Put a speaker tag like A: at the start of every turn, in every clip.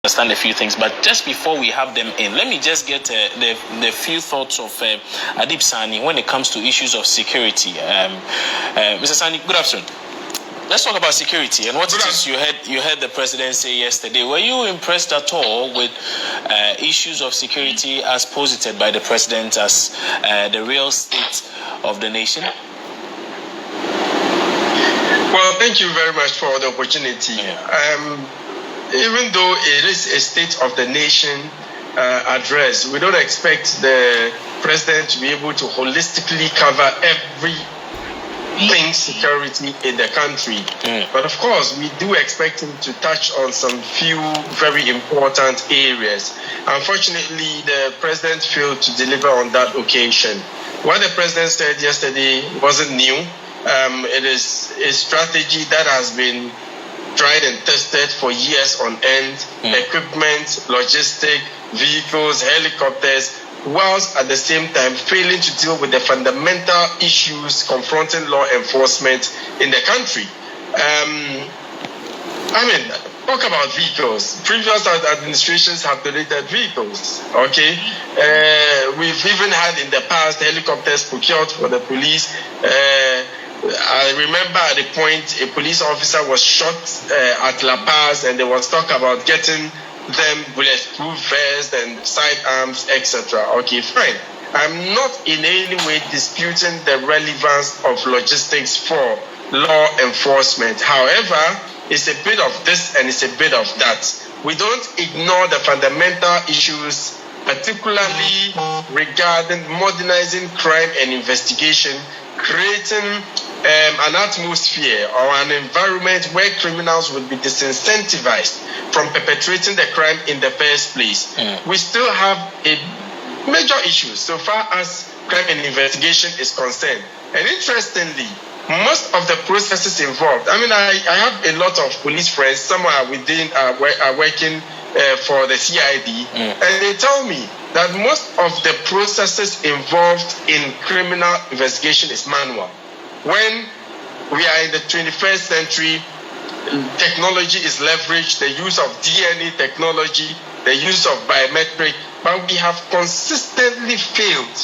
A: understand a few things, but just before we have them in, let me just get the few thoughts of Adib Saani when it comes to issues of security. Mr. Saani, good afternoon. Let's talk about security and what it is you heard the president say yesterday. Were you impressed at all with issues of security as posited by the president as the real state of the nation?
B: Well, thank you very much for the opportunity. Yeah. Even though it is a state of the nation address, we don't expect the president to be able to holistically cover everything security in the country. But of course, we do expect him to touch on some few very important areas. Unfortunately, the president failed to deliver on that occasion. What the president said yesterday wasn't new. It is a strategy that has been tried and tested for years on end. Equipment, logistic, vehicles, helicopters, whilst at the same time failing to deal with the fundamental issues confronting law enforcement in the country. Talk about vehicles. Previous administrations have donated vehicles, okay? We've even had in the past helicopters procured for the police. I remember at the point a police officer was shot at La Paz, and there was talk about getting them bulletproof vests and sidearms, etc. Okay, fine. I'm not in any way disputing the relevance of logistics for law enforcement. However, it's a bit of this and it's a bit of that. We don't ignore the fundamental issues, particularly regarding modernizing crime and investigation, creating an atmosphere or an environment where criminals will be disincentivized from perpetrating the crime in the first place. We still have a major issue so far as crime and investigation is concerned. And interestingly, most of the processes involved, I have a lot of police friends, some are working for the CID, and they tell me that most of the processes involved in criminal investigation is manual. When we are in the 21st century, technology is leveraged, the use of DNA technology, the use of biometric, but we have consistently failed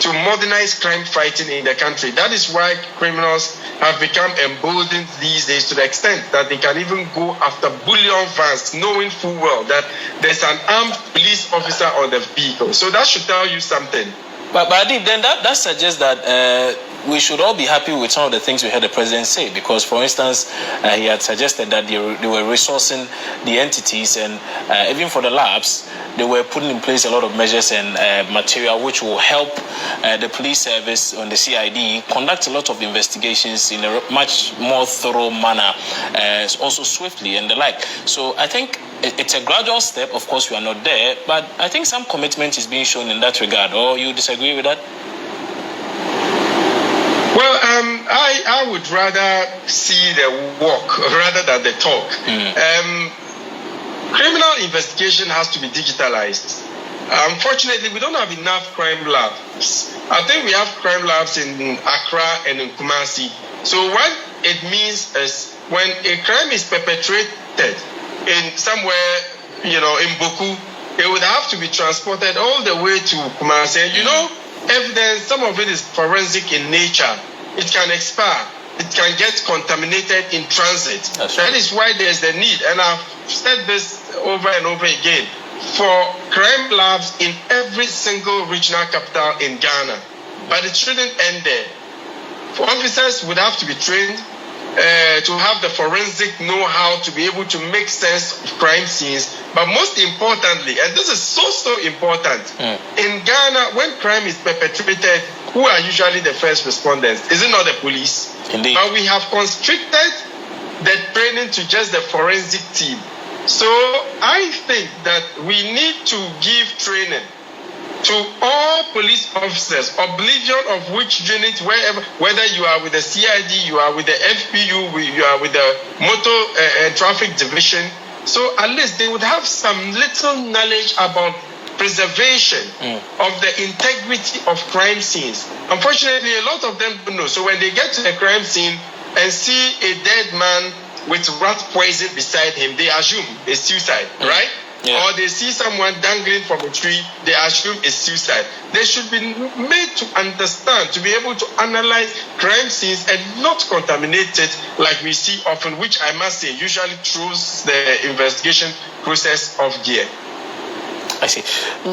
B: to modernize crime fighting in the country. That is why criminals have become emboldened these days to the extent that they can even go after bullion vans, knowing full well that there's an armed police officer on the vehicle. So that should tell you something.
A: But Adib, then that suggests that we should all be happy with some of the things we heard the president say, because, for instance, he had suggested that they were resourcing the entities, and even for the labs, they were putting in place a lot of measures and material which will help the police service on the CID conduct a lot of investigations in a much more thorough manner, also swiftly and the like. So I think it's a gradual step. Of course, we are not there, but I think some commitment is being shown in that regard. Or you disagree with that?
B: Well, I would rather see the walk rather than the talk. Criminal investigation has to be digitalized. Unfortunately, we don't have enough crime labs. I think we have crime labs in Accra and in Kumasi. So what it means is when a crime is perpetrated in somewhere, in Boku, it would have to be transported all the way to Kumasi. And evidence, some of it is forensic in nature. It can expire. It can get contaminated in transit. That is why there's the need. And I've said this over and over again, for crime labs in every single regional capital in Ghana. But it shouldn't end there. For officers would have to be trained to have the forensic know-how to be able to make sense of crime scenes. But most importantly, and this is so important, in Ghana, when crime is perpetrated, who are usually the first responders? Is it not the police?
A: Indeed.
B: But we have constricted the training to just the forensic team. So I think that we need to give training to all police officers, oblivion of which unit, whether you are with the CID, you are with the FPU, you are with the Motor and Traffic Division. So at least they would have some little knowledge about preservation of the integrity of crime scenes. Unfortunately, a lot of them don't know. So when they get to the crime scene and see a dead man with rat poison beside him, they assume it's suicide, right?
A: Yeah.
B: Or they see someone dangling from a tree, they assume it's suicide. They should be made to understand, to be able to analyze crime scenes and not contaminate it like we see often, which I must say usually throws the investigation process off gear.
A: I see.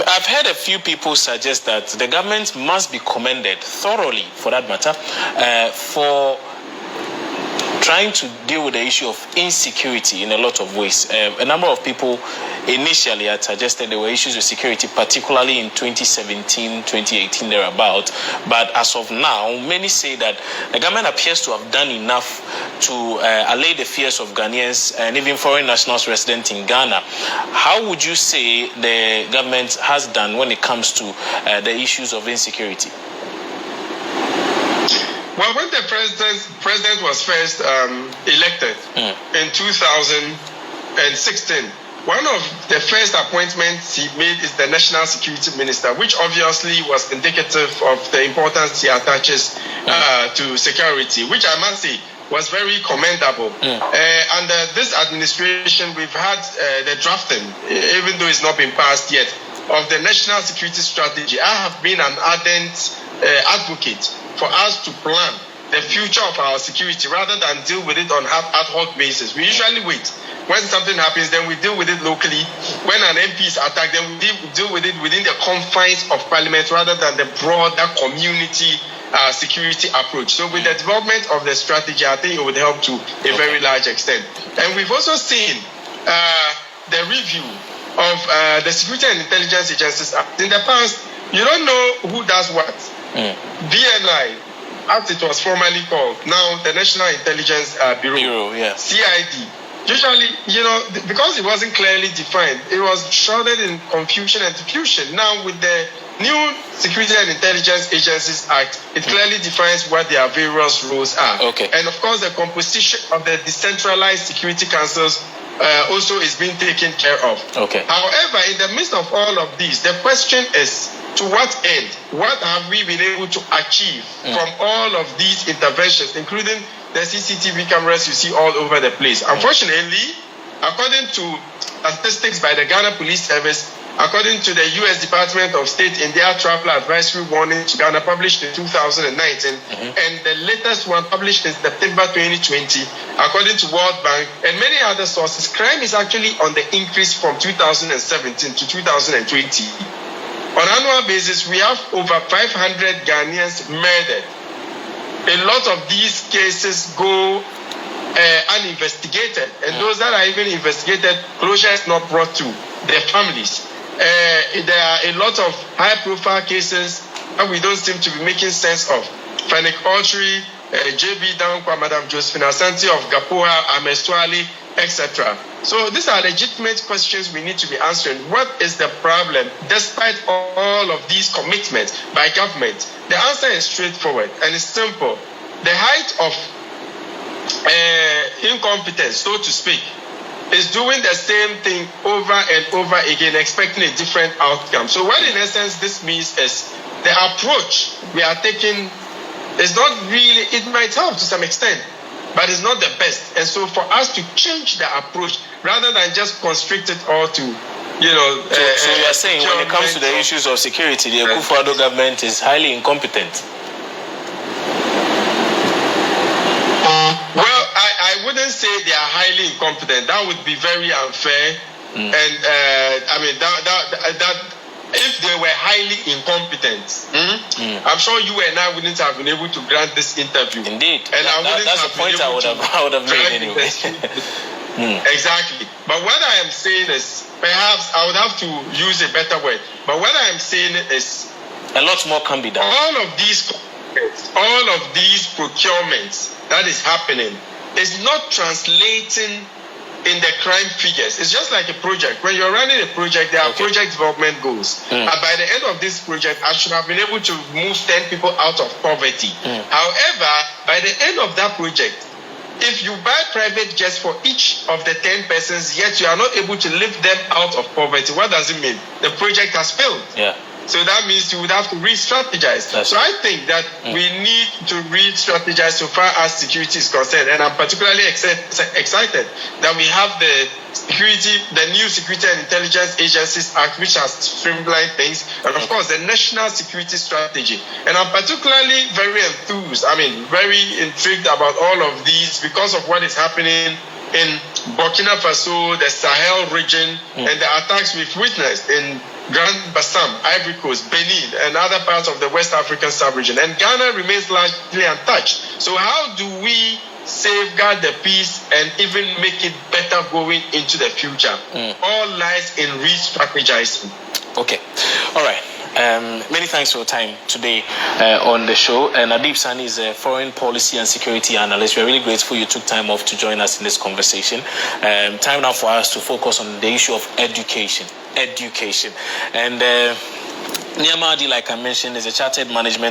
A: I've heard a few people suggest that the government must be commended thoroughly, for that matter, for trying to deal with the issue of insecurity in a lot of ways. A number of people initially had suggested there were issues with security, particularly in 2017, 2018, thereabout. But as of now, many say that the government appears to have done enough to allay the fears of Ghanaians and even foreign nationals resident in Ghana. How would you say the government has done when it comes to the issues of insecurity?
B: Well, when the president was first elected in 2016, one of the first appointments he made is the National Security Minister, which obviously was indicative of the importance he attaches to security, which I must say was very commendable. Under this administration, we've had the drafting, even though it's not been passed yet, of the National Security Strategy. I have been an ardent advocate for us to plan the future of our security rather than deal with it on ad hoc basis. We usually wait. When something happens, then we deal with it locally. When an MP is attacked, then we deal with it within the confines of Parliament rather than the broader community security approach. So with the development of the strategy, I think it would help to a very large extent. And we've also seen the review of the Security and Intelligence Agencies Act. In the past, you don't know who does what. BNI, as it was formerly called, now the National Intelligence Bureau, CID. Usually, because it wasn't clearly defined, it was shrouded in confusion and diffusion. Now, with the new Security and Intelligence Agencies Act, it clearly defines what their various roles are. And of course, the composition of the decentralized security councils also is being taken care of. However, in the midst of all of these, the question is, to what end? What have we been able to achieve from all of these interventions, including the CCTV cameras you see all over the place? Unfortunately, according to statistics by the Ghana Police Service, according to the U.S. Department of State in their travel advisory warning to Ghana published in 2019, and the latest one published in September 2020, according to World Bank and many other sources, crime is actually on the increase from 2017 to 2020. On an annual basis, we have over 500 Ghanaians murdered. A lot of these cases go uninvestigated, and those that are even investigated, closure is not brought to their families. There are a lot of high-profile cases that we don't seem to be making sense of. Fanic Autry, JB Dankwa, Madam Josephine Asante of Gapoa, Amestuali, etc. So these are legitimate questions we need to be answering. What is the problem despite all of these commitments by government? The answer is straightforward and it's simple. The height of incompetence, so to speak, is doing the same thing over and over again, expecting a different outcome. So what in essence this means is the approach we are taking is not really, it might help to some extent, but it's not the best. And so for us to change the approach rather than just constrict it all to, so you are
A: saying when it comes to the issues of security, the Akufo-Addo government is highly incompetent?
B: Well, I wouldn't say they are highly incompetent. That would be very unfair. And I mean, that if they were highly incompetent, I'm sure you and I wouldn't have been able to grant this interview.
A: Indeed.
B: And
A: that's the point I would have made anyway.
B: Exactly. But what I am saying is, perhaps I would have to use a better word, but what I am saying is,
A: a lot more can be done.
B: All of these procurements that is happening is not translating in the crime figures. It's just like a project. When you're running a project, there are project development goals. And by the end of this project, I should have been able to move 10 people out of poverty. However, by the end of that project, if you buy private jets for each of the 10 persons, yet you are not able to lift them out of poverty, what does it mean? The project has failed. So that means you would have to re-strategize. So I think that we need to re-strategize so far as security is concerned. And I'm particularly excited that we have the new Security and Intelligence Agencies Act, which has streamlined things, and of course the National Security Strategy. And I'm particularly very enthused, very intrigued about all of these because of what is happening in Burkina Faso, the Sahel region, and the attacks we've witnessed in Grand Bassam, Ivory Coast, Benin, and other parts of the West African sub-region. And Ghana remains largely untouched. So how do we safeguard the peace and even make it better going into the future? All lies in re-strategizing.
A: Okay. All right. Many thanks for your time today on the show. And Adib Saani is a foreign policy and security analyst. We're really grateful you took time off to join us in this conversation. Time now for us to focus on the issue of education. And Niamadi, like I mentioned, is a chartered management